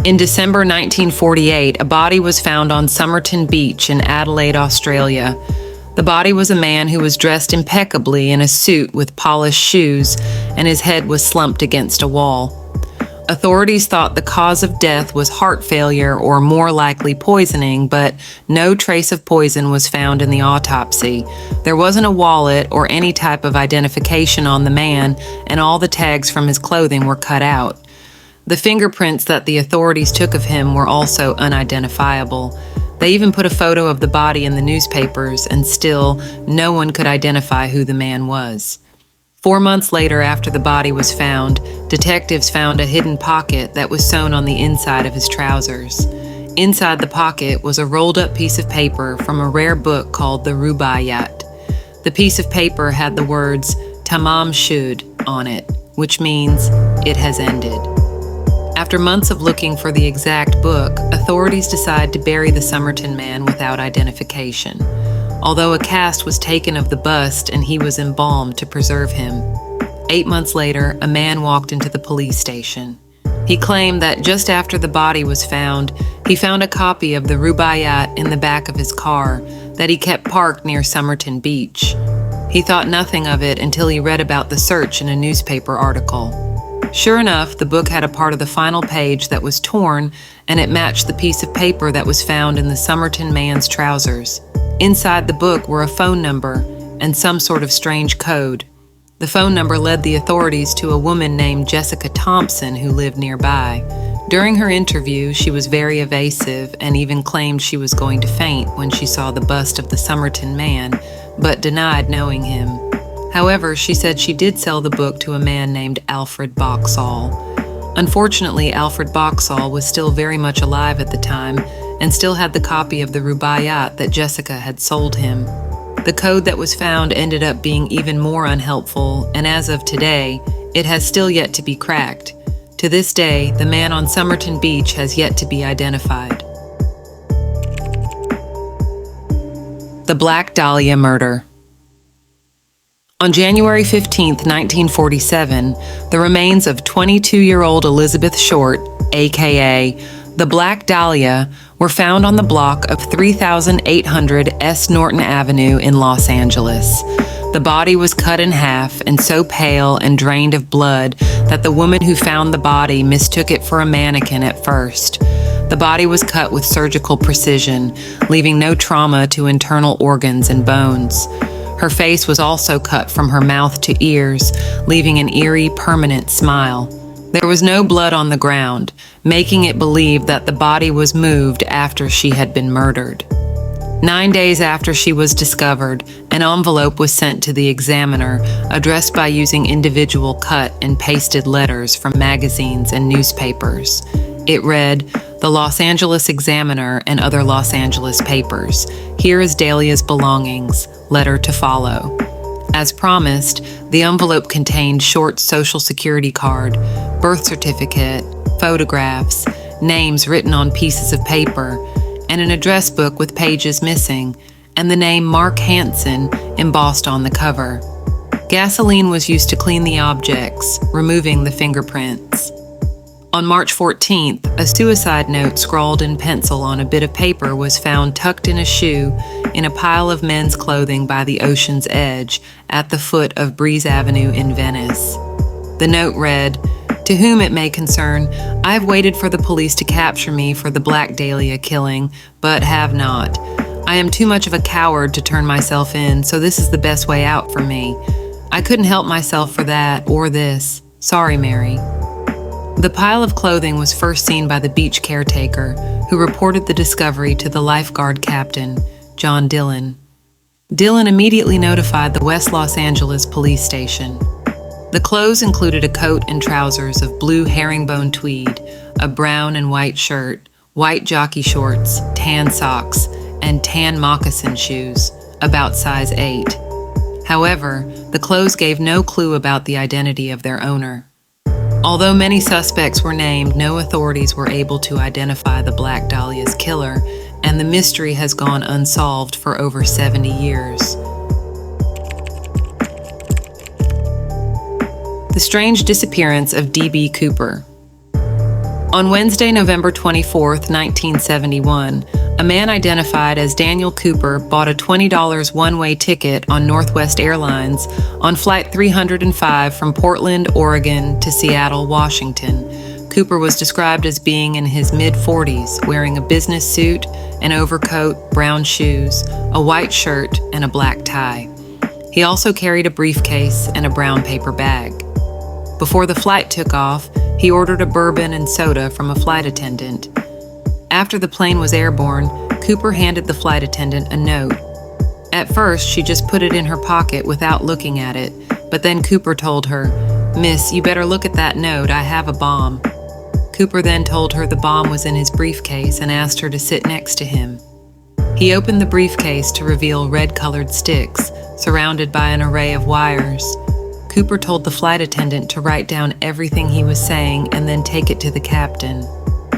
In December 1948, a body was found on Somerton Beach in Adelaide, Australia. The body was a man who was dressed impeccably in a suit with polished shoes, and his head was slumped against a wall. Authorities thought the cause of death was heart failure or more likely poisoning, but no trace of poison was found in the autopsy. There wasn't a wallet or any type of identification on the man, and all the tags from his clothing were cut out. The fingerprints that the authorities took of him were also unidentifiable. They even put a photo of the body in the newspapers, and still, no one could identify who the man was. 4 months later, after the body was found, detectives found a hidden pocket that was sewn on the inside of his trousers. Inside the pocket was a rolled-up piece of paper from a rare book called the Rubaiyat. The piece of paper had the words "Tamam Shud" on it, which means "it has ended." After months of looking for the exact book, authorities decided to bury the Somerton man without identification, although a cast was taken of the bust and he was embalmed to preserve him. 8 months later, a man walked into the police station. He claimed that just after the body was found, he found a copy of the Rubaiyat in the back of his car that he kept parked near Somerton Beach. He thought nothing of it until he read about the search in a newspaper article. Sure enough, the book had a part of the final page that was torn, and it matched the piece of paper that was found in the Somerton man's trousers. Inside the book were a phone number and some sort of strange code. The phone number led the authorities to a woman named Jessica Thompson who lived nearby. During her interview, she was very evasive and even claimed she was going to faint when she saw the bust of the Somerton man, but denied knowing him. However, she said she did sell the book to a man named Alfred Boxall. Unfortunately, Alfred Boxall was still very much alive at the time and still had the copy of the Rubaiyat that Jessica had sold him. The code that was found ended up being even more unhelpful, and as of today, it has still yet to be cracked. To this day, the man on Somerton Beach has yet to be identified. The Black Dahlia Murder. On January 15, 1947, the remains of 22-year-old Elizabeth Short, aka the Black Dahlia, were found on the block of 3800 S. Norton Avenue in Los Angeles. The body was cut in half and so pale and drained of blood that the woman who found the body mistook it for a mannequin at first. The body was cut with surgical precision, leaving no trauma to internal organs and bones. Her face was also cut from her mouth to ears, leaving an eerie, permanent smile. There was no blood on the ground, making it believed that the body was moved after she had been murdered. 9 days after she was discovered, an envelope was sent to the Examiner, addressed by using individual cut and pasted letters from magazines and newspapers. It read, "The Los Angeles Examiner and other Los Angeles papers. Here is Dahlia's belongings. Letter to follow." As promised, the envelope contained Short's social security card, birth certificate, photographs, names written on pieces of paper, and an address book with pages missing, and the name Mark Hansen embossed on the cover. Gasoline was used to clean the objects, removing the fingerprints. On March 14th, a suicide note scrawled in pencil on a bit of paper was found tucked in a shoe in a pile of men's clothing by the ocean's edge at the foot of Breeze Avenue in Venice. The note read, "To whom it may concern, I have waited for the police to capture me for the Black Dahlia killing, but have not. I am too much of a coward to turn myself in, so this is the best way out for me. I couldn't help myself for that or this. Sorry, Mary." The pile of clothing was first seen by the beach caretaker, who reported the discovery to the lifeguard captain, John Dillon. Dillon immediately notified the West Los Angeles police station. The clothes included a coat and trousers of blue herringbone tweed, a brown and white shirt, white jockey shorts, tan socks, and tan moccasin shoes, about size 8. However, the clothes gave no clue about the identity of their owner. Although many suspects were named, no authorities were able to identify the Black Dahlia's killer, and the mystery has gone unsolved for over 70 years. The strange disappearance of D.B. Cooper. On Wednesday, November 24, 1971, a man identified as Daniel Cooper bought a $20 one-way ticket on Northwest Airlines on Flight 305 from Portland, Oregon to Seattle, Washington. Cooper was described as being in his mid-40s, wearing a business suit, an overcoat, brown shoes, a white shirt, and a black tie. He also carried a briefcase and a brown paper bag. Before the flight took off, he ordered a bourbon and soda from a flight attendant. After the plane was airborne, Cooper handed the flight attendant a note. At first, she just put it in her pocket without looking at it, but then Cooper told her, "Miss, you better look at that note, I have a bomb." Cooper then told her the bomb was in his briefcase and asked her to sit next to him. He opened the briefcase to reveal red-colored sticks, surrounded by an array of wires. Cooper told the flight attendant to write down everything he was saying and then take it to the captain.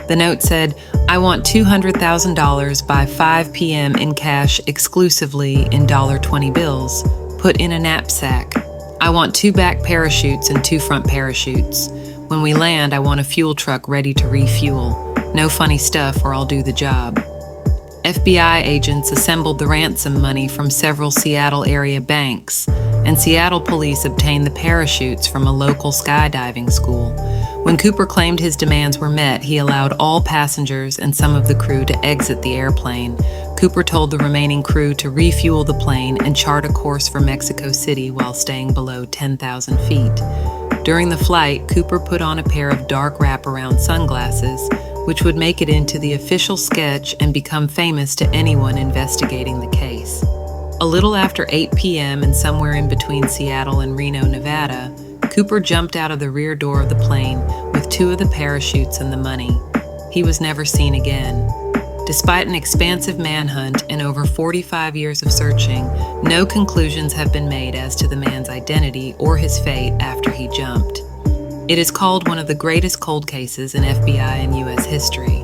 The note said, "I want $200,000 by 5 p.m. in cash exclusively in $20 bills, put in a knapsack. I want 2 back parachutes and 2 front parachutes. When we land, I want a fuel truck ready to refuel. No funny stuff or I'll do the job." FBI agents assembled the ransom money from several Seattle area banks, and Seattle police obtained the parachutes from a local skydiving school. When Cooper claimed his demands were met, he allowed all passengers and some of the crew to exit the airplane. Cooper told the remaining crew to refuel the plane and chart a course for Mexico City while staying below 10,000 feet. During the flight, Cooper put on a pair of dark wraparound sunglasses, which would make it into the official sketch and become famous to anyone investigating the case. A little after 8 p.m. and somewhere in between Seattle and Reno, Nevada, Cooper jumped out of the rear door of the plane with 2 of the parachutes and the money. He was never seen again. Despite an expansive manhunt and over 45 years of searching, no conclusions have been made as to the man's identity or his fate after he jumped. It is called one of the greatest cold cases in FBI and U.S. history.